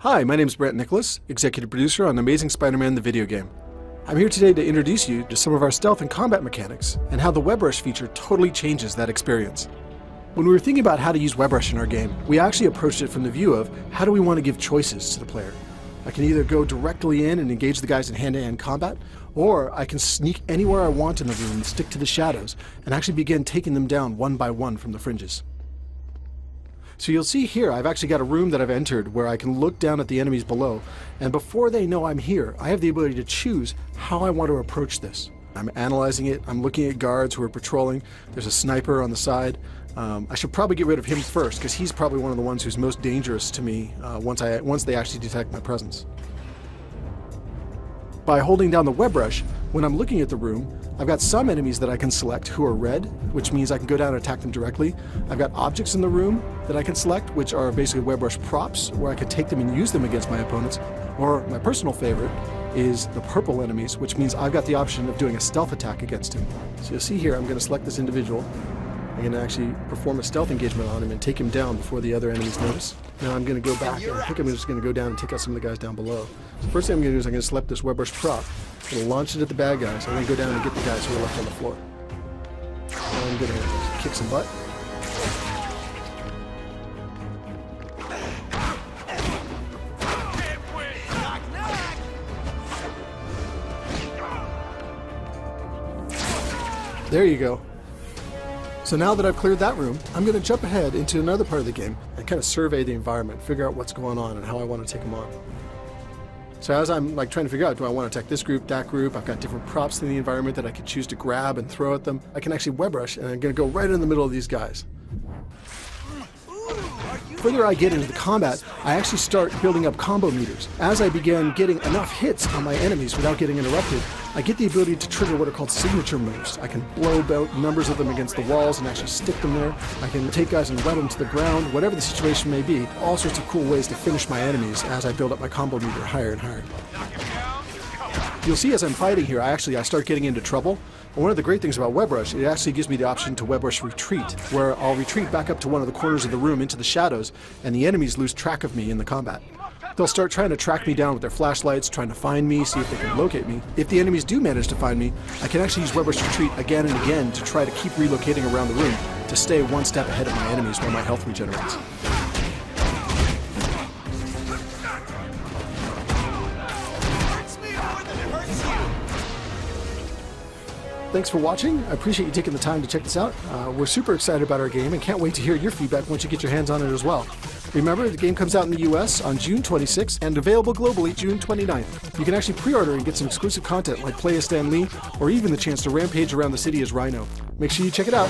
Hi, my name is Brent Nicholas, executive producer on Amazing Spider-Man the video game. I'm here today to introduce you to some of our stealth and combat mechanics and how the web rush feature totally changes that experience. When we were thinking about how to use web rush in our game, we actually approached it from the view of how do we want to give choices to the player. I can either go directly in and engage the guys in hand-to-hand combat, or I can sneak anywhere I want in the room and stick to the shadows and actually begin taking them down one by one from the fringes. So you'll see here I've actually got a room that I've entered where I can look down at the enemies below, and before they know I'm here, I have the ability to choose how I want to approach this. I'm analyzing it, I'm looking at guards who are patrolling, there's a sniper on the side. I should probably get rid of him first because he's probably one of the ones who's most dangerous to me once they actually detect my presence. By holding down the web rush, when I'm looking at the room, I've got some enemies that I can select who are red, which means I can go down and attack them directly. I've got objects in the room that I can select, which are basically web rush props, where I could take them and use them against my opponents. Or my personal favorite is the purple enemies, which means I've got the option of doing a stealth attack against him. So you'll see here, I'm going to select this individual. I'm going to actually perform a stealth engagement on him and take him down before the other enemies notice. Now I'm going to go back, and I think I'm just going to go down and take out some of the guys down below. So first thing I'm going to do is I'm going to select this web rush prop. I'm going to launch it at the bad guys. I'm going to go down and get the guys who are left on the floor. Now I'm going to kick some butt. There you go. So now that I've cleared that room, I'm going to jump ahead into another part of the game and kind of survey the environment, figure out what's going on and how I want to take them on. So as I'm trying to figure out, do I want to attack this group, that group, I've got different props in the environment that I can choose to grab and throw at them. I can actually web rush, and I'm going to go right in the middle of these guys. The further I get into the combat, I actually start building up combo meters. As I begin getting enough hits on my enemies without getting interrupted, I get the ability to trigger what are called signature moves. I can blow about numbers of them against the walls and actually stick them there. I can take guys and web them to the ground, whatever the situation may be. All sorts of cool ways to finish my enemies as I build up my combo meter higher and higher. You'll see as I'm fighting here, I start getting into trouble. And one of the great things about web rush, it actually gives me the option to web rush retreat, where I'll retreat back up to one of the corners of the room into the shadows, and the enemies lose track of me in the combat. They'll start trying to track me down with their flashlights, trying to find me, see if they can locate me. If the enemies do manage to find me, I can actually use web rush retreat again and again to try to keep relocating around the room to stay one step ahead of my enemies while my health regenerates. Thanks for watching. I appreciate you taking the time to check this out. We're super excited about our game and can't wait to hear your feedback once you get your hands on it as well. Remember, the game comes out in the US on June 26th and available globally June 29th. You can actually pre-order and get some exclusive content like Play as Stan Lee or even the chance to rampage around the city as Rhino. Make sure you check it out.